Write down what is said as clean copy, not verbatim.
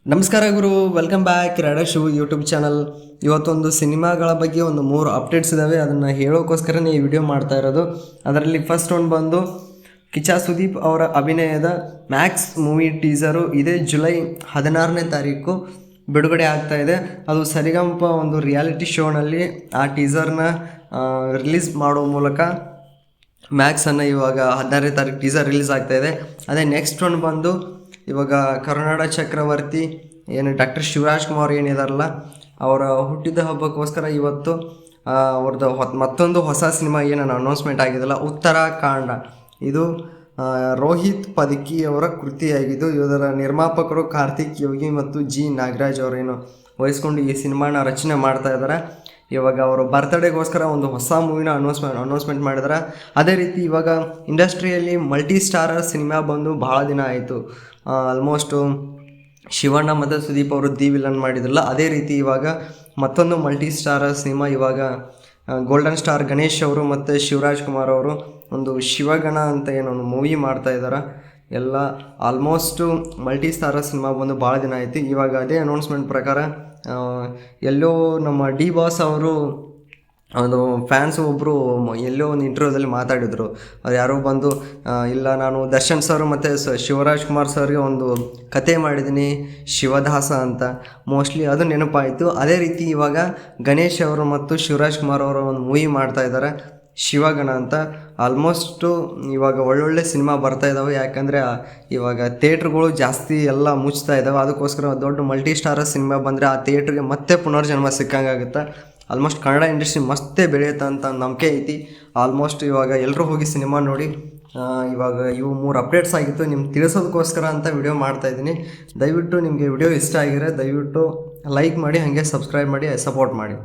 ನಮಸ್ಕಾರ ಗುರು, welcome back ರಾಡಾ ಶೂ ಯೂಟ್ಯೂಬ್ ಚಾನಲ್. ಇವತ್ತೊಂದು ಸಿನಿಮಾಗಳ ಬಗ್ಗೆ ಒಂದು 3 ಅಪ್ಡೇಟ್ಸ್ ಇದ್ದಾವೆ. ಅದನ್ನು ಹೇಳೋಕ್ಕೋಸ್ಕರನೇ ಈ ವಿಡಿಯೋ ಮಾಡ್ತಾ ಇರೋದು. ಅದರಲ್ಲಿ ಫಸ್ಟ್ ಒಂದು ಬಂದು ಕಿಚ್ಚ ಸುದೀಪ್ ಅವರ ಅಭಿನಯದ ಮ್ಯಾಕ್ಸ್ ಮೂವಿ ಟೀಸರು ಇದೇ ಜುಲೈ 16ನೇ ತಾರೀಕು ಬಿಡುಗಡೆ ಆಗ್ತಾ ಇದೆ. ಅದು ಸರಿಗಮಪ ಒಂದು ರಿಯಾಲಿಟಿ ಶೋನಲ್ಲಿ ಆ ಟೀಸರ್ನ ರಿಲೀಸ್ ಮಾಡೋ ಮೂಲಕ ಮ್ಯಾಕ್ಸನ್ನು ಇವಾಗ 16ನೇ ತಾರೀಕು ಟೀಸರ್ ರಿಲೀಸ್ ಆಗ್ತಾಯಿದೆ. ಅದೇ ನೆಕ್ಸ್ಟ್ ಒಂದು ಬಂದು ಇವಾಗ ಕರುನಾಡ ಚಕ್ರವರ್ತಿ ಏನು ಡಾಕ್ಟರ್ ಶಿವರಾಜ್ ಕುಮಾರ್ ಏನಿದಾರಲ್ಲ, ಅವರ ಹುಟ್ಟಿದ ಹಬ್ಬಕ್ಕೋಸ್ಕರ ಇವತ್ತು ಅವ್ರದ್ದು ಮತ್ತೊಂದು ಹೊಸ ಸಿನಿಮಾ ಏನು ಅನೌನ್ಸ್ಮೆಂಟ್ ಆಗಿದೆಯಲ್ಲ, ಉತ್ತರಾಖಂಡ, ಇದು ರೋಹಿತ್ ಪದಕಿ ಅವರ ಕೃತಿಯಾಗಿದ್ದು ಇದರ ನಿರ್ಮಾಪಕರು ಕಾರ್ತಿಕ್ ಯೋಗಿ ಮತ್ತು ಜಿ ನಾಗರಾಜ್ ಅವರೇನು ವಹಿಸ್ಕೊಂಡು ಈ ಸಿನಿಮಾನ ರಚನೆ ಮಾಡ್ತಾ ಇದ್ದಾರೆ. ಇವಾಗ ಅವರು ಬರ್ತ್ಡೇಗೋಸ್ಕರ ಒಂದು ಹೊಸ ಮೂವಿನ ಅನೌನ್ಸ್ಮೆಂಟ್ ಮಾಡಿದ್ದಾರೆ. ಅದೇ ರೀತಿ ಇವಾಗ ಇಂಡಸ್ಟ್ರಿಯಲ್ಲಿ ಮಲ್ಟಿ ಸ್ಟಾರರ್ ಸಿನಿಮಾ ಬಂದು ಭಾಳ ದಿನ ಆಯಿತು. ಆಲ್ಮೋಸ್ಟು ಶಿವಣ್ಣ ಮತ್ತು ಸುದೀಪ್ ಅವರು ದಿ ವಿಲನ್ ಮಾಡಿದ್ರಲ್ಲ, ಅದೇ ರೀತಿ ಇವಾಗ ಮತ್ತೊಂದು ಮಲ್ಟಿ ಸ್ಟಾರರ್ ಸಿನಿಮಾ ಇವಾಗ ಗೋಲ್ಡನ್ ಸ್ಟಾರ್ ಗಣೇಶ್ ಅವರು ಮತ್ತು ಶಿವರಾಜ್ ಕುಮಾರ್ ಅವರು ಒಂದು ಶಿವಗಣ ಅಂತ ಏನೊಂದು ಮೂವಿ ಮಾಡ್ತಾ ಇದ್ದಾರೆ. ಎಲ್ಲ ಆಲ್ಮೋಸ್ಟು ಮಲ್ಟಿ ಸ್ಟಾರರ್ ಸಿನಿಮಾ ಬಂದು ಭಾಳ ದಿನ ಆಯಿತು. ಇವಾಗ ಅದೇ ಅನೌನ್ಸ್ಮೆಂಟ್ ಪ್ರಕಾರ ಎಲ್ಲೋ ನಮ್ಮ ಡಿ ಬಾಸ್ ಅವರು ಒಂದು ಫ್ಯಾನ್ಸ್ ಒಬ್ಬರು ಎಲ್ಲೋ ಒಂದು ಇಂಟರ್ವ್ಯೂದಲ್ಲಿ ಮಾತಾಡಿದರು. ಅದು ಯಾರೋ ಬಂದು ಇಲ್ಲ, ನಾನು ದರ್ಶನ್ ಸರ್ ಮತ್ತು ಶಿವರಾಜ್ ಕುಮಾರ್ ಸರ್ಗೆ ಒಂದು ಕತೆ ಮಾಡಿದ್ದೀನಿ ಶಿವದಾಸ ಅಂತ, ಮೋಸ್ಟ್ಲಿ ಅದು ನೆನಪಾಯಿತು. ಅದೇ ರೀತಿ ಇವಾಗ ಗಣೇಶ್ ಅವರು ಮತ್ತು ಶಿವರಾಜ್ ಕುಮಾರ್ ಅವರು ಒಂದು ಮೂವಿ ಮಾಡ್ತಾ ಇದ್ದಾರೆ ಶಿವಗಣ ಅಂತ. ಆಲ್ಮೋಸ್ಟು ಇವಾಗ ಒಳ್ಳೊಳ್ಳೆ ಸಿನಿಮಾ ಬರ್ತಾ ಇದ್ದಾವೆ. ಯಾಕಂದರೆ ಇವಾಗ ಥಿಯೇಟ್ರ್ಗಳು ಜಾಸ್ತಿ ಎಲ್ಲ ಮುಚ್ತಾ ಇದ್ದಾವೆ. ಅದಕ್ಕೋಸ್ಕರ ದೊಡ್ಡ ಮಲ್ಟಿ ಸ್ಟಾರರ್ ಸಿನಿಮಾ ಬಂದರೆ ಆ ಥಿಯೇಟ್ರಿಗೆ ಮತ್ತೆ ಪುನರ್ಜನ್ಮ ಸಿಕ್ಕಂಗಾಗುತ್ತೆ. ಆಲ್ಮೋಸ್ಟ್ ಕನ್ನಡ ಇಂಡಸ್ಟ್ರಿ ಮಸ್ತೇ ಬೆಳೆಯುತ್ತೆ ಅಂತ ನಂಬಿಕೆ ಐತಿ. ಆಲ್ಮೋಸ್ಟ್ ಇವಾಗ ಎಲ್ಲರೂ ಹೋಗಿ ಸಿನಿಮಾ ನೋಡಿ. ಇವಾಗ ಇವು 3 ಅಪ್ಡೇಟ್ಸ್ ಆಗಿತ್ತು, ನಿಮ್ಗೆ ತಿಳಿಸೋದಕ್ಕೋಸ್ಕರ ಅಂತ ವಿಡಿಯೋ ಮಾಡ್ತಾಯಿದ್ದೀನಿ. ದಯವಿಟ್ಟು ನಿಮಗೆ ವಿಡಿಯೋ ಇಷ್ಟ ಆಗಿದ್ರೆ ದಯವಿಟ್ಟು ಲೈಕ್ ಮಾಡಿ, ಹಾಗೆ ಸಬ್ಸ್ಕ್ರೈಬ್ ಮಾಡಿ, ಸಪೋರ್ಟ್ ಮಾಡಿ.